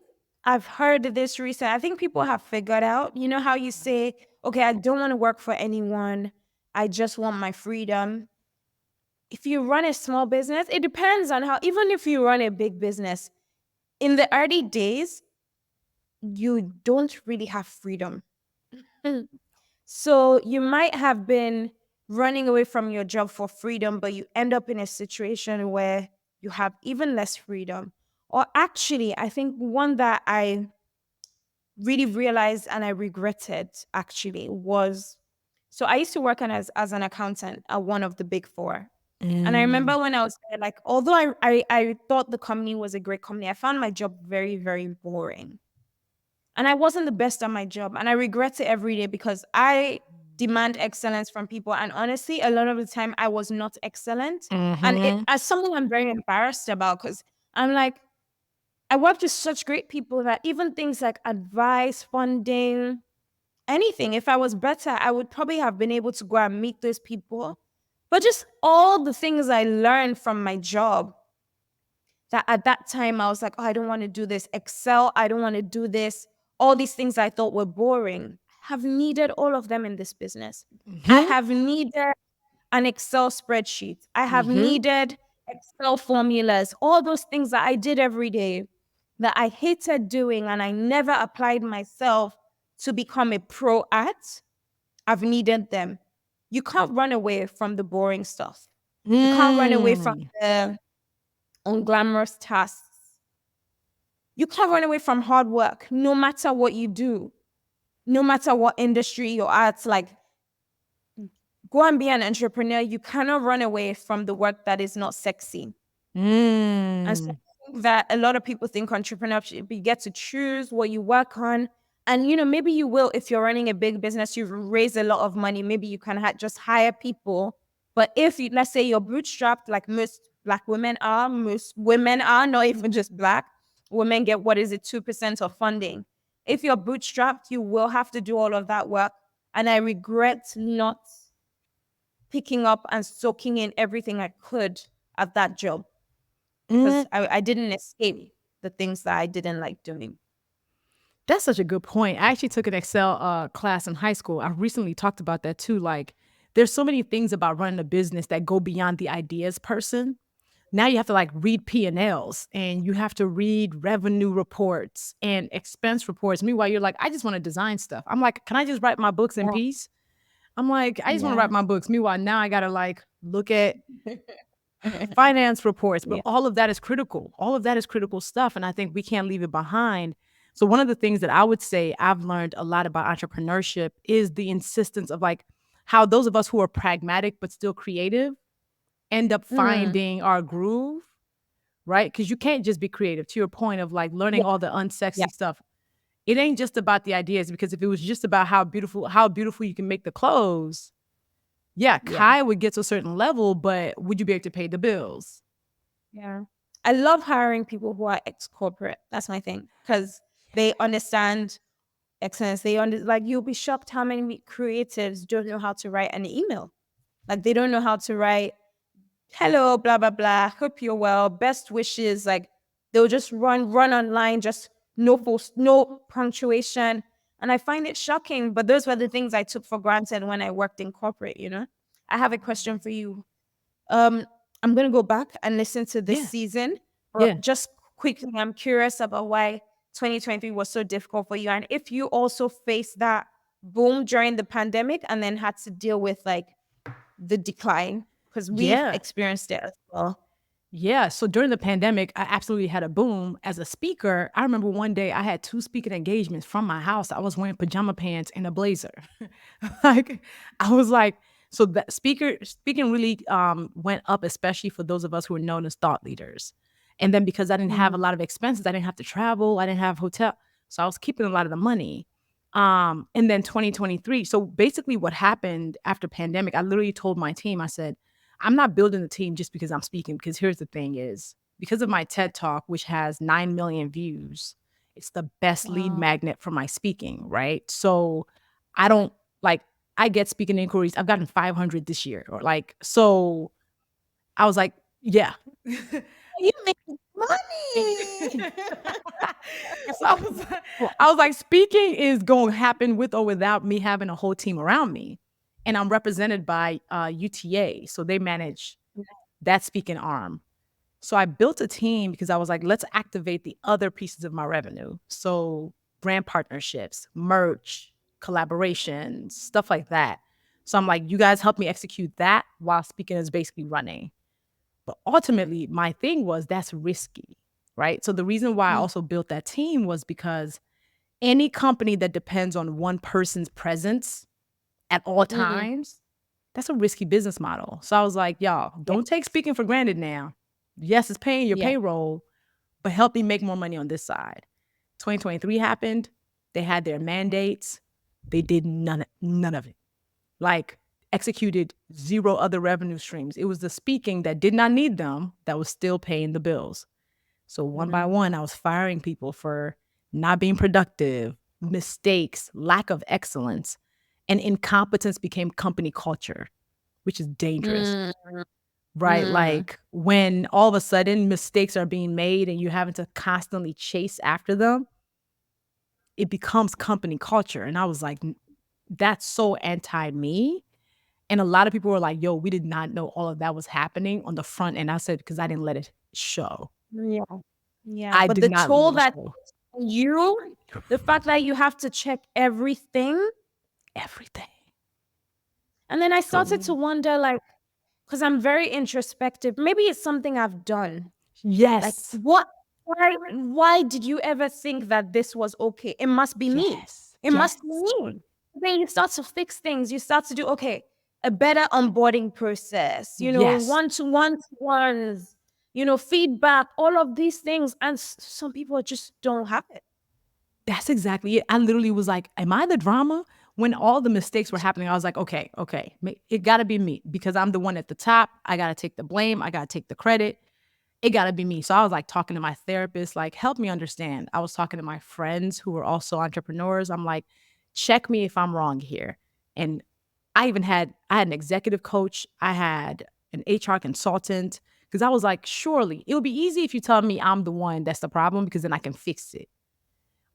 I've heard this recently. I think people have figured out, you know how you say, okay, I don't want to work for anyone. I just want my freedom. If you run a small business, it depends on how, even if you run a big business, in the early days, you don't really have freedom. So you might have been running away from your job for freedom, but you end up in a situation where you have even less freedom. Or actually, I think one that I really realized and I regretted actually was, so I used to work as an accountant at one of the big four. And I Mm. remember when I was there, like, although I thought the company was a great company, I found my job very, very boring. And I wasn't the best at my job. And I regret it every day because I demand excellence from people. And honestly, a lot of the time I was not excellent. And it, Mhm. as someone I'm very embarrassed about, because I'm like, I worked with such great people that even things like advice, funding, anything, if I was better, I would probably have been able to go and meet those people. But just all the things I learned from my job, that at that time I was like, oh, I don't want to do this. Excel, I don't want to do this. All these things I thought were boring. I have needed all of them in this business. I Mhm. have needed an Excel spreadsheet. I have Mhm. needed Excel formulas, all those things that I did every day that I hated doing and I never applied myself to become a pro at. I've needed them. You can't run away from the boring stuff. You can't run away from Mm. the unglamorous tasks. You can't run away from hard work, no matter what you do, no matter what industry you're at. Like, go and be an entrepreneur. You cannot run away from the work that is not sexy. And so Mm. I think that a lot of people think entrepreneurship, you get to choose what you work on. And, maybe you will, if you're running a big business, you've raised a lot of money. Maybe you can just hire people. But if you, let's say you're bootstrapped, like most Black women are, most women are, not even just Black, women get, what is it, 2% of funding. If you're bootstrapped, you will have to do all of that work. And I regret not picking up and soaking in everything I could at that job Mm. because I didn't escape the things that I didn't like doing. That's such a good point. I actually took an Excel class in high school. I recently talked about that too. Like, there's so many things about running a business that go beyond the ideas person. Now you have to like read P&Ls and you have to read revenue reports and expense reports. Meanwhile, you're like, I just want to design stuff. I'm like, can I just write my books in Yeah. peace? I'm like, I just want to Yeah. write my books. Meanwhile, now I got to like look at finance reports, but Yeah. all of that is critical. All of that is critical stuff. And I think we can't leave it behind. So, one of the things that I would say I've learned a lot about entrepreneurship is the insistence of like how those of us who are pragmatic but still creative end up Mm. finding our groove, right? Because you can't just be creative, to your point of like learning Yeah. all the Yeah. unsexy stuff. It ain't just about the ideas, because if it was just about how beautiful you can make the clothes, yeah, Yeah. Kai would get to a certain level, but would you be able to pay the bills? Yeah. I love hiring people who are ex corporate. That's my thing because they understand excellence. Like, you'll be shocked how many creatives don't know how to write an email. Like, they don't know how to write hello, blah, blah, blah. Hope you're well. Best wishes. Like, they'll just run online, just no punctuation. And I find it shocking, but those were the things I took for granted when I worked in corporate, you know? I have a question for you. Um, I'm gonna go back and listen to this Yeah. season, Yeah. but just quickly, I'm curious about why 2023 was so difficult for you, and if you also faced that boom during the pandemic and then had to deal with like the decline, because we've Yeah. experienced it as well. Yeah. So during the pandemic, I absolutely had a boom as a speaker. I remember one day I had 2 speaking engagements from my house. I was wearing pajama pants and a blazer. Like, I was like, so that speaking really went up, especially for those of us who are known as thought leaders. And then because I didn't have a Mm, lot of expenses, I didn't have to travel, I didn't have hotel. So I was keeping a lot of the money. And then 2023. So basically what happened after pandemic, I literally told my team, I said, I'm not building the team just because I'm speaking, because here's the thing is, because of my TED Talk, which has 9 million views, it's the best lead wow. magnet for my speaking, right? So I don't like, I get speaking inquiries. I've gotten 500 this year, or like, so I was like, yeah. You make money. So I was like, speaking is going to happen with or without me having a whole team around me. And I'm represented by UTA. So they manage that speaking arm. So I built a team because I was like, let's activate the other pieces of my revenue. So brand partnerships, merch, collaborations, stuff like that. So I'm like, you guys help me execute that while speaking is basically running. But ultimately, my thing was that's risky, right? So the reason why I Mm, also built that team was because any company that depends on one person's presence at all mm, times, that's a risky business model. So I was like, y'all, yeah, don't take speaking for granted now. Yes, it's paying your yeah. payroll, but help me make more money on this side. 2023 happened. They had their mandates. They did none of it. Like, executed zero other revenue streams. It was the speaking that did not need them that was still paying the bills. So one by Mm, one, I was firing people for not being productive, mistakes, lack of excellence, and incompetence became company culture, which is dangerous, mm, right? mm. Like when all of a sudden mistakes are being made and you're having to constantly chase after them, it becomes company culture. And I was like, that's so anti me. And a lot of people were like, yo, we did not know all of that was happening on the front. And I said, because I didn't let it show. Yeah. Yeah. I But did the not toll let it that show. you, the fact that you have to check everything. Everything. And then I started to So, wonder, like, because I'm very introspective. Maybe it's something I've done. Like, yes. why did you ever think that this was okay? It must be me. Yes. It must be Yes. me. Then you start to fix things. You start to do, okay, a better onboarding process, Yes. one-to-ones, feedback, all of these things. And some people just don't have it. That's exactly it. I literally was like, am I the drama? When all the mistakes were happening, I was like, okay, it got to be me because I'm the one at the top. I got to take the blame. I got to take the credit. It got to be me. So I was like talking to my therapist, like, help me understand. I was talking to my friends who were also entrepreneurs. I'm like, check me if I'm wrong here. And I had an executive coach. I had an HR consultant because I was like, surely it would be easy if you tell me I'm the one that's the problem because then I can fix it.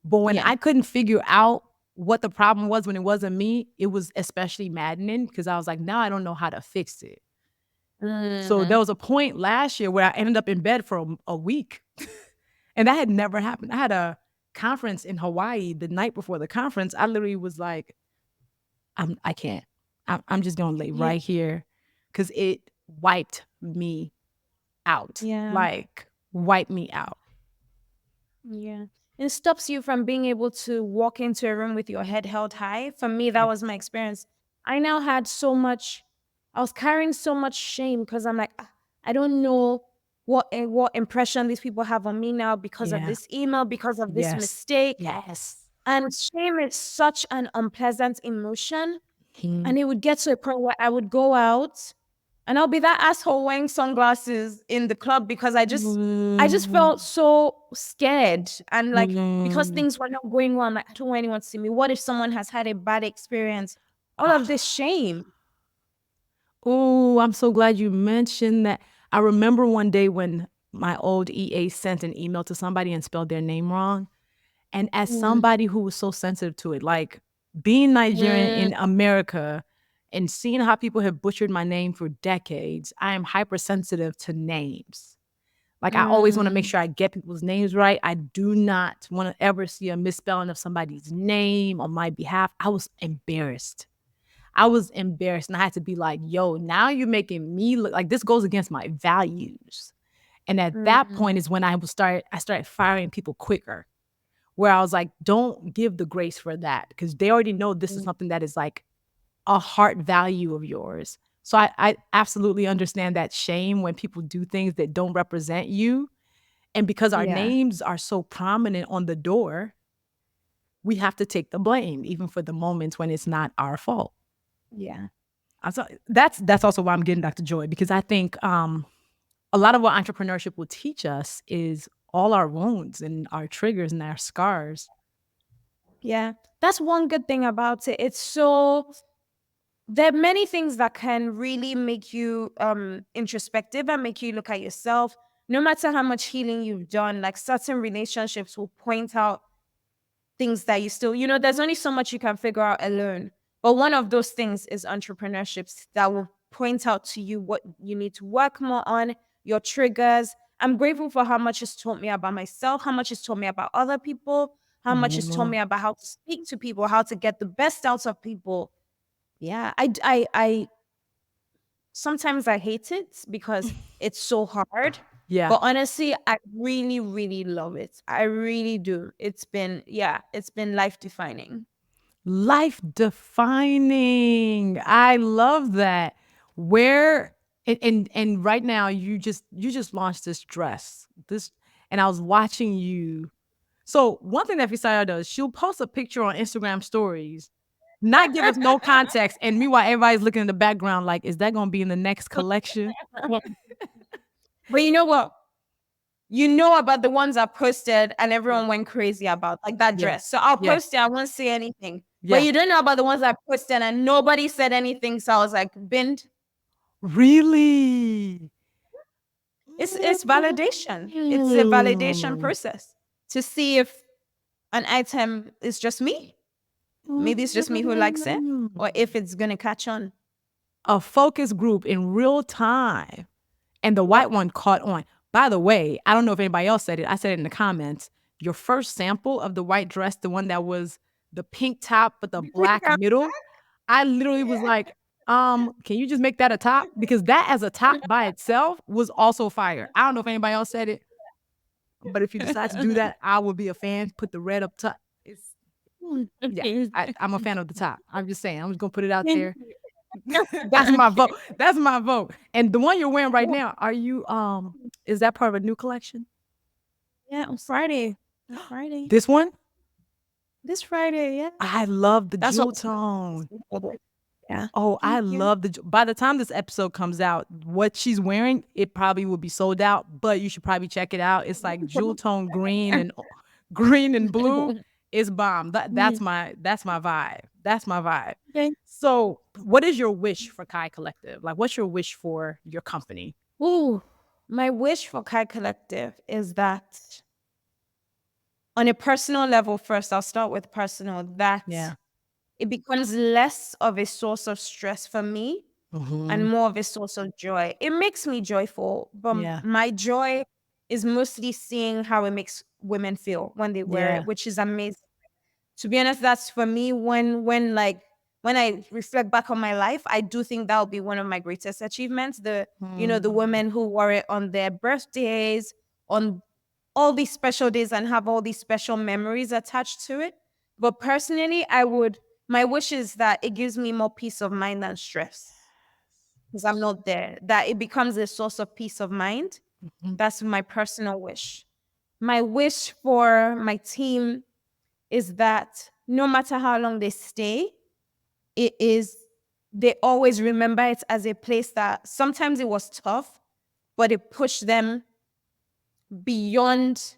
But when Yeah. I couldn't figure out what the problem was when it wasn't me, it was especially maddening because I was like, now I don't know how to fix it. So there Mm, was a point last year where I ended up in bed for a week. And that had never happened. I had a conference in Hawaii the night before the conference. I literally was like, I can't. I'm just gonna lay yeah. right here because it wiped me out. Yeah. Like wiped me out. Yeah. It stops you from being able to walk into a room with your head held high. For me, that was Yes. my experience. I now had so much, I was carrying so much shame because I'm like, "Ah, I don't know what impression these people have on me now because of Yeah. this email, because of this Yes. mistake." Yes. And shame is such an unpleasant emotion. Mhm. And it would get to a point where I would go out and I'll be that asshole wearing sunglasses in the club because I just felt so scared. And like, because Mhm. things were not going well, I'm like, I don't want anyone to see me. What if someone has had a bad experience? All of this shame. Oh, I'm so glad you mentioned that. I remember one day when my old EA sent an email to somebody and spelled their name wrong. And as Mm. somebody who was so sensitive to it, like being Nigerian Mm. in America and seeing how people have butchered my name for decades, I am hypersensitive to names. Like I always want to make Mm. sure I get people's names right. I do not want to ever see a misspelling of somebody's name on my behalf. I was embarrassed. I was embarrassed and I had to be like, yo, now you're making me look like this goes against my values. And at that Mm. point is when I started firing people quicker. Where I was like, don't give the grace for that because they already know this is Mm. something that is like a heart value of yours. So I absolutely understand that shame when people do things that don't represent you. And because our Yeah. names are so prominent on the door, we have to take the blame, even for the moments when it's not our fault. Yeah. So that's also why I'm getting Dr. Joy, because I think a lot of what entrepreneurship will teach us is all our wounds and our triggers and our scars. Yeah. That's one good thing about it. It's so there are many things that can really make you introspective and make you look at yourself. No matter how much healing you've done, like certain relationships will point out things that you still, there's only so much you can figure out alone. But one of those things is entrepreneurships that will point out to you what you need to work more on, your triggers. I'm grateful for how much it's taught me about myself, how much it's taught me about other people, how much it's taught Mhm. me about how to speak to people, how to get the best out of people. Yeah, I sometimes I hate it because it's so hard. Yeah. But honestly, I really, really love it. I really do. It's been life defining. Life defining. I love that. Where and right now you just launched this dress. This and I was watching you. So one thing that Fisayo does, she'll post a picture on Instagram stories, not give us no context, and meanwhile everybody's looking in the background like, is that gonna be in the next collection? But you know what? You know about the ones I posted and Yeah. everyone went crazy about, like that Yeah. dress. So I'll Yeah. post it, I won't say anything. But Yeah. you don't know about the ones I posted and nobody said anything. So I was like, binned. Really? It's validation. It's a validation process to see if an item is just me. Maybe it's just me who likes it, or if it's gonna catch on. A focus group in real time. And the white Yep. one caught on. By the way, I don't know if anybody else said it. I said it in the comments. Your first sample of the white dress, the one that was the pink top but the black middle, I literally was like, can you just make that a top? Because that as a top by itself was also fire. I don't know if anybody else said it, but if you decide to do that, I will be a fan. Put the red up top. It's yeah, I'm a fan of the top. I'm just saying. I'm just gonna put it out there. That's my vote. That's my vote. And the one you're wearing right now, are you is that part of a new collection? Yeah, on Friday. On Friday. This one? This Friday, yeah. I love the That's what jewel tone. yeah. Oh, I Thank you. love by the time this episode comes out, what she's wearing, it probably will be sold out, but you should probably check it out. It's like jewel tone green and green and blue. It's bomb. That's my vibe. That's my vibe. Okay. So, what is your wish for Kai Collective? Like, what's your wish for your company? Ooh, my wish for Kai Collective is that on a personal level, first, I'll start with personal, that Yeah. it becomes less of a source of stress for me and Mhm. more of a source of joy. It makes me joyful, but Yeah. my joy is mostly seeing how it makes women feel when they wear Yeah. it, which is amazing. To be honest, that's for me when I reflect back on my life, I do think that will be one of my greatest achievements. The Mm. women who wore it on their birthdays, on all these special days and have all these special memories attached to it. But personally, my wish is that it gives me more peace of mind than stress because I'm not there. That it becomes a source of peace of mind. Mhm. That's my personal wish. My wish for my team is that no matter how long they stay, it is they always remember it as a place that sometimes it was tough, but it pushed them beyond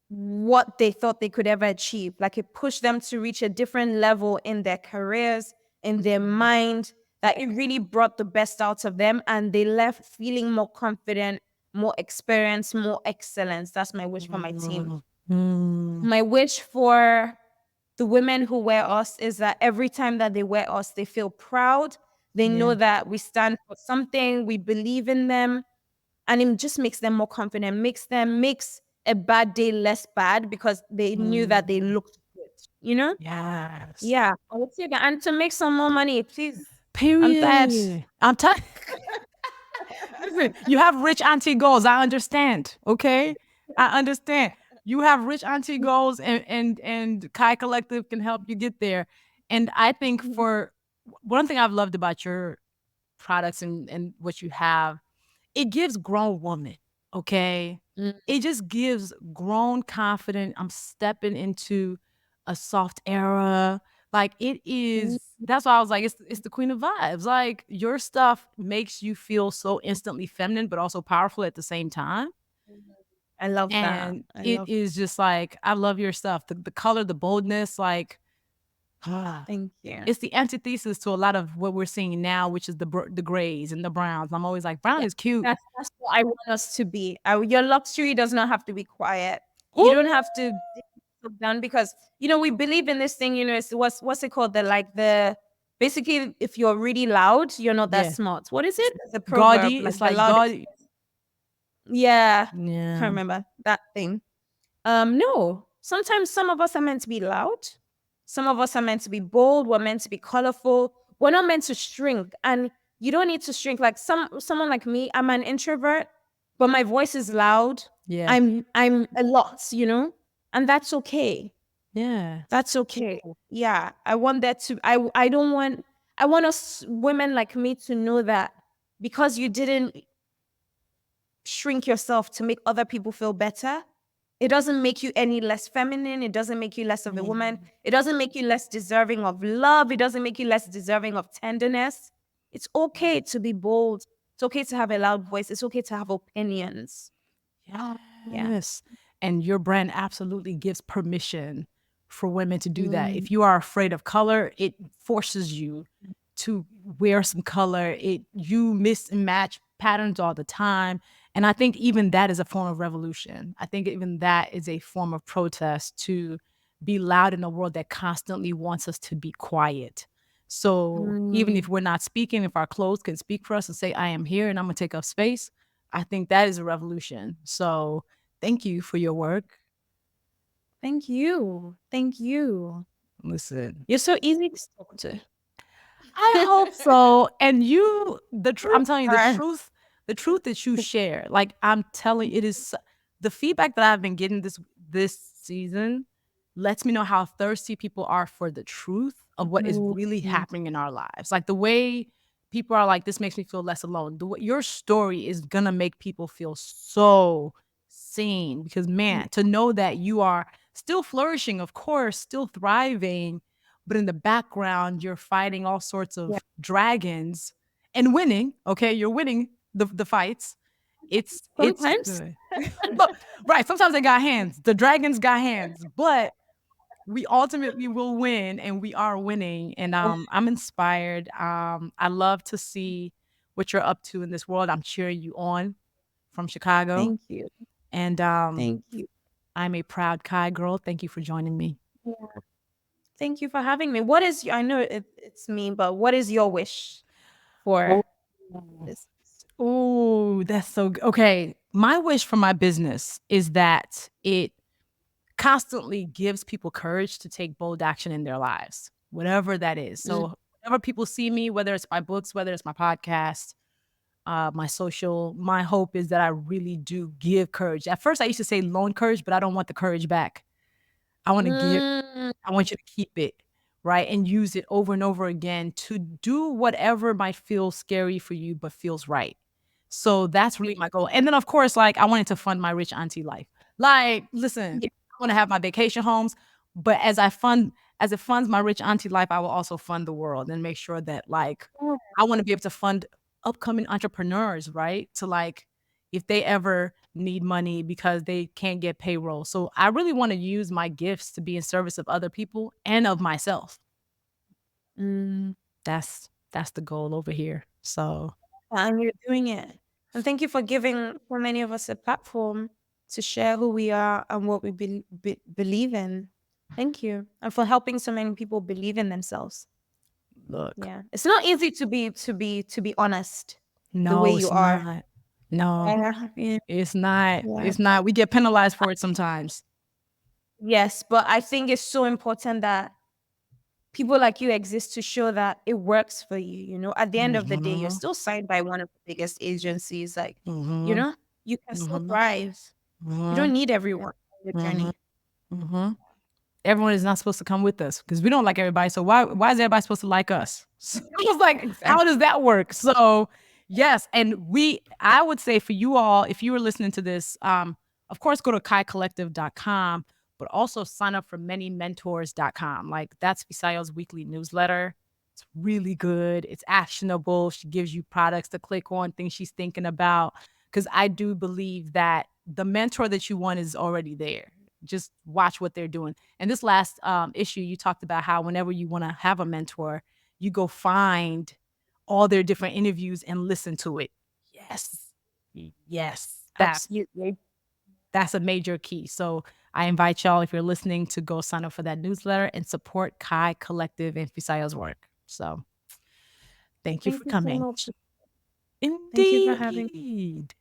what they thought they could ever achieve. Like it pushed them to reach a different level in their careers, in their mind, that it really brought the best out of them and they left feeling more confident, more experience, more excellence. That's my wish for my team. Mm, My wish for the women who wear us is that every time that they wear us, they feel proud. They know yeah. that we stand for something, we believe in them, and it just makes them more confident, makes a bad day less bad because they knew that they Mm, looked good, you know? yes. Yeah. I would say that. And to make some more money, please. I'm tired. Period. I'm tired. Listen, you have rich auntie goals. I understand. Okay, I understand. You have rich auntie goals, and Kai Collective can help you get there. And I think for one thing I've loved about your products and what you have, it gives grown women. Okay, Mm, it just gives grown, confident. I'm stepping into a soft era. Like it mm, is. That's why I was like, it's the queen of vibes. Like your stuff makes you feel so instantly feminine, but also powerful at the same time. I love that. And I it love is just like I love your stuff. The color, the boldness, like Thank you. it's the antithesis to a lot of what we're seeing now, which is the grays and the browns. I'm always like, brown Yeah. is cute. That's what I want us to be. Your luxury does not have to be quiet. You Ooh, don't have to dig yourself down because we believe in this thing, it's what's it called? The basically if you're really loud, you're not that yeah, smart. What is it? The proverb, gaudy. It's like the like loudest. gaudy. Yeah. Can't Yeah, remember that thing. No. Sometimes some of us are meant to be loud. Some of us are meant to be bold. We're meant to be colorful. We're not meant to shrink. And you don't need to shrink. Like someone like me, I'm an introvert, but my voice is loud. yeah, I'm a lot, and that's okay. yeah, That's okay. Yeah. I want that to I don't want I want us women like me to know that because you didn't shrink yourself to make other people feel better, it doesn't make you any less feminine. It doesn't make you less of a woman. It doesn't make you less deserving of love. It doesn't make you less deserving of tenderness. It's okay to be bold. It's okay to have a loud voice. It's okay to have opinions. Yeah. yes. And your brand absolutely gives permission for women to do that. Mm, If you are afraid of color, it forces you to wear some color. You mix and match patterns all the time. And I think even that is a form of revolution. I think even that is a form of protest to be loud in a world that constantly wants us to be quiet. So even mm. if we're not speaking, if our clothes can speak for us and say, I am here and I'm gonna take up space, I think that is a revolution. So thank you for your work. Thank you. Thank you. Listen, You're so easy to talk to. I hope so. And I'm telling you Alright. the truth that you share. Like I'm telling, it is the feedback that I've been getting this season lets me know how thirsty people are for the truth of what is really Mm, happening in our lives. Like the way people are like, this makes me feel less alone. Your story is gonna make people feel so seen because man, to know that you are still flourishing, of course, still thriving, but in the background you're fighting all sorts yeah. of dragons and winning. Okay, you're winning the fights. It's Sometimes. good. But right, sometimes they got hands. The dragons got hands, but we ultimately will win and we are winning. And I'm inspired. I love to see what you're up to in this world. I'm cheering you on from Chicago. Thank you. And Thank you. I'm a proud Kai girl. Thank you for joining me. Yeah. Thank you for having me. What is I know it's me, but what is your wish Oh, for this? oh, that's so good. Okay. My wish for my business is that it constantly gives people courage to take bold action in their lives, whatever that is. Mm, So, whenever people see me, whether it's my books, whether it's my podcast, my social, my hope is that I really do give courage. At first, I used to say loan courage, but I don't want the courage back. I want to give mm, I want you to keep it, right? And use it over and over again to do whatever might feel scary for you, but feels right. So that's really my goal. And then, of course, like I wanted to fund my rich auntie life. Like, listen, yeah. I want to have my vacation homes, but as it funds my rich auntie life, I will also fund the world and make sure that like I want to be able to fund upcoming entrepreneurs, right? To like if they ever need money because they can't get payroll. So I really want to use my gifts to be in service of other people and of myself. Mm, That's the goal over here. So and you're doing it. And thank you for giving so many of us a platform. to share who we are and what we believe in. Thank you. And for helping so many people believe in themselves. Look, Yeah. It's not easy to be honest the way no, you it's are. not. No, Yeah. it's not. Yeah. It's not. We get penalized for it sometimes. Yes, but I think it's so important that people like you exist to show that it works for you. You know, at the end of the day, you're Mhm, still signed by one of the biggest agencies. Like, you mhm, know, you can still mhm, thrive. You don't mhm, need everyone on your mhm, journey. mhm. Everyone is not supposed to come with us because we don't like everybody. So why is everybody supposed to like us? So I was like, how Exactly. does that work? So yes, and I would say for you all, if you were listening to this, of course, go to kaicollective.com, but also sign up for manymentors.com. Like that's Fisayo's weekly newsletter. It's really good. It's actionable. She gives you products to click on, things she's thinking about. Because I do believe that the mentor that you want is already there. Just watch what they're doing. And this last issue, you talked about how whenever you want to have a mentor, you go find all their different interviews and listen to it. Yes. Yes. Absolutely. That's a major key. So I invite y'all, if you're listening, to go sign up for that newsletter and support Kai Collective and Fisayo's work. So thank you Thank for you so coming. much. Thank you for having Indeed.